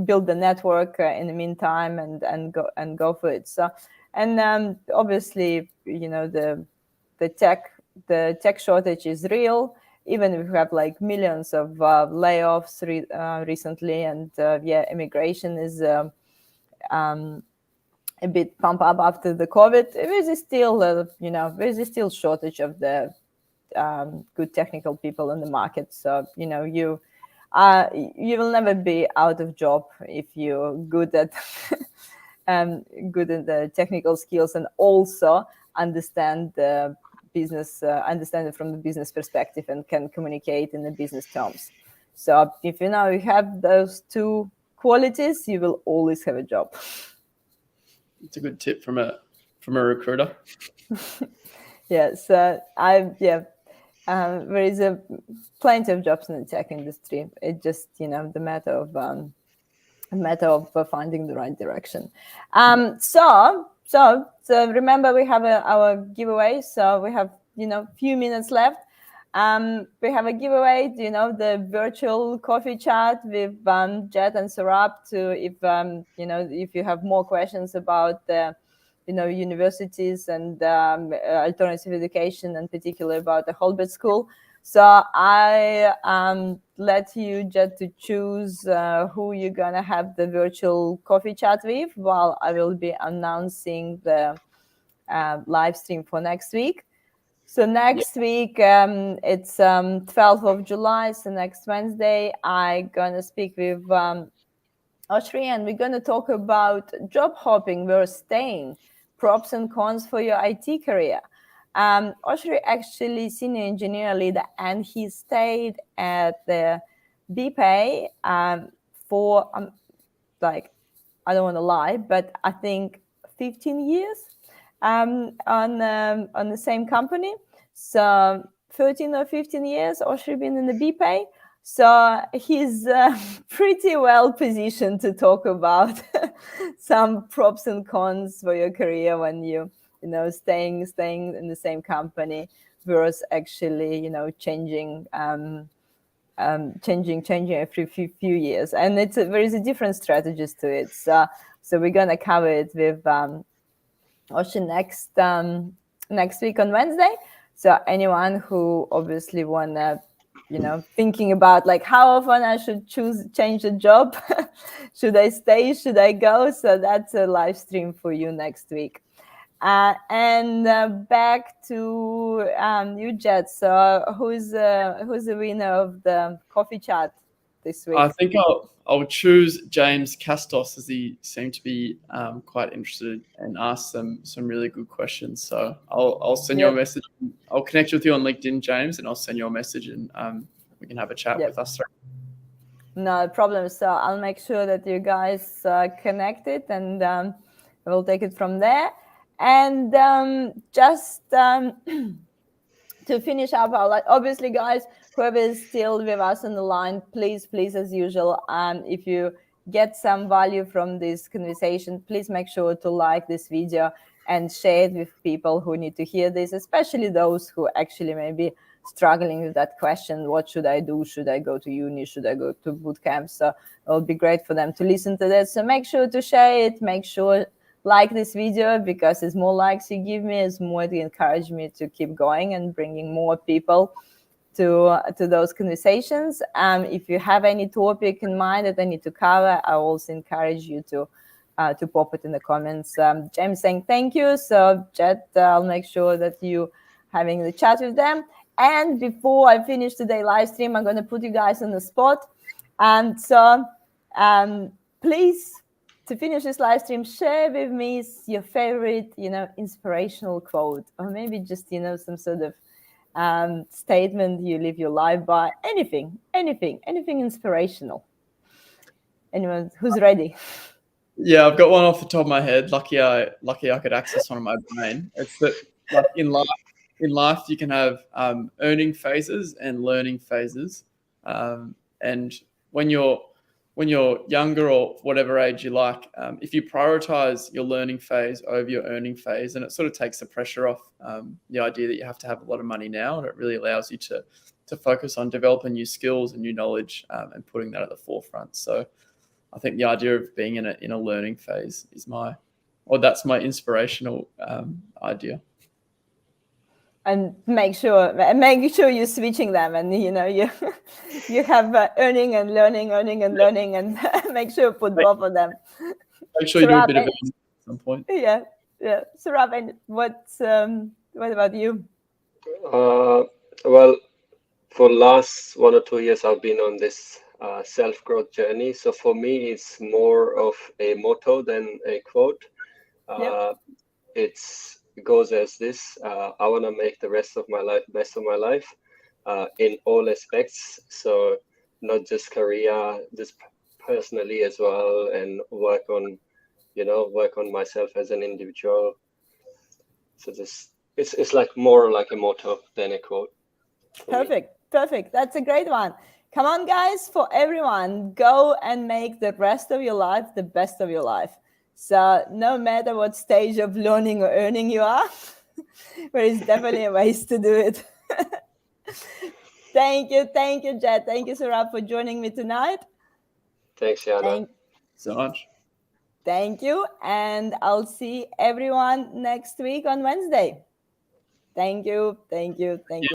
build the network in the meantime, and go for it. So, and obviously, the tech shortage is real. Even if we have like millions of layoffs recently, and immigration is a bit pump up after the COVID. There is still shortage of the good technical people in the market. So you will never be out of job if you're good at good at the technical skills, and also understand the business, understand it from the business perspective, and can communicate in the business terms. So if you have those two qualities, you will always have a job. It's a good tip from a recruiter. Yes, there is plenty of jobs in the tech industry. It's just the matter of finding the right direction. So remember, we have our giveaway. So we have few minutes left. We have a giveaway, the virtual coffee chat with Jet and Sourabh. If you have more questions about the universities and alternative education, and particularly about the Holbert School. So I let you, Jet, to choose who you're gonna have the virtual coffee chat with, while I will be announcing the live stream for next week. So next week, it's 12th of July, so next Wednesday, I'm gonna speak with Oshri, and we're gonna talk about job hopping versus staying, props and cons for your IT career. Oshri actually senior engineer leader, and he stayed at the b.tech for I don't want to lie, but I think 15 years on the same company. So 13 or 15 years Oshri been in the b.tech. So he's pretty well positioned to talk about some props and cons for your career when staying in the same company versus actually changing every few years. And there is a different strategies to it. So we're gonna cover it with Oshri next week on Wednesday. So anyone who obviously wanna thinking about like how often I should change the job, should I stay, should I go? So that's a live stream for you next week. And back to you, Jet. So who's the winner of the coffee chat this week? I think I'll choose James Castos, as he seemed to be quite interested and asked some really good questions. So I'll send you a message. I'll connect with you on LinkedIn, James, and I'll send you a message, and we can have a chat with us. No problem. So I'll make sure that you guys connected, and we'll take it from there. And just to finish up, obviously, guys, whoever is still with us on the line, please, as usual, if you get some value from this conversation, please make sure to like this video and share it with people who need to hear this, especially those who actually may be struggling with that question: what should I do? Should I go to uni? Should I go to boot camp? So it will be great for them to listen to this. So make sure to share it. Make sure like this video, because as more likes you give me, as more it encourages me to keep going and bringing more people to those conversations. If you have any topic in mind that I need to cover, I also encourage you to pop it in the comments. James saying thank you. So Jet, I'll make sure that you having the chat with them. And before I finish today's live stream, I'm going to put you guys on the spot. And so, please, to finish this live stream, share with me your favorite, inspirational quote, or maybe just, some sort of statement you live your life by. Anything inspirational. Anyone who's ready? Yeah, I've got one off the top of my head. Lucky I could access one of my brain. It's that, like, in life you can have earning phases and learning phases, and when you're younger or whatever age you like, if you prioritize your learning phase over your earning phase, and it sort of takes the pressure off the idea that you have to have a lot of money now, and it really allows you to focus on developing new skills and new knowledge, and putting that at the forefront. So I think the idea of being in a learning phase is that's my inspirational idea. And make sure you're switching them, and you have earning and learning, and make sure you put both of them. Make sure you do a bit of it at some point. Yeah. Sourabh, and what about you? Well, for last 1 or 2 years, I've been on this self-growth journey. So for me, it's more of a motto than a quote. It goes as this: I want to make the rest of my life best of my life, in all aspects. So not just career, just personally as well, and work on myself as an individual. So it's like more like a motto than a quote. Perfect. That's a great one. Come on, guys, for everyone, go and make the rest of your life the best of your life. So no matter what stage of learning or earning you are, there is definitely ways to do it. Thank you, Jet. Thank you, Sourabh, for joining me tonight. Thanks, Jana. So much. Thank you, and I'll see everyone next week on Wednesday. Thank you.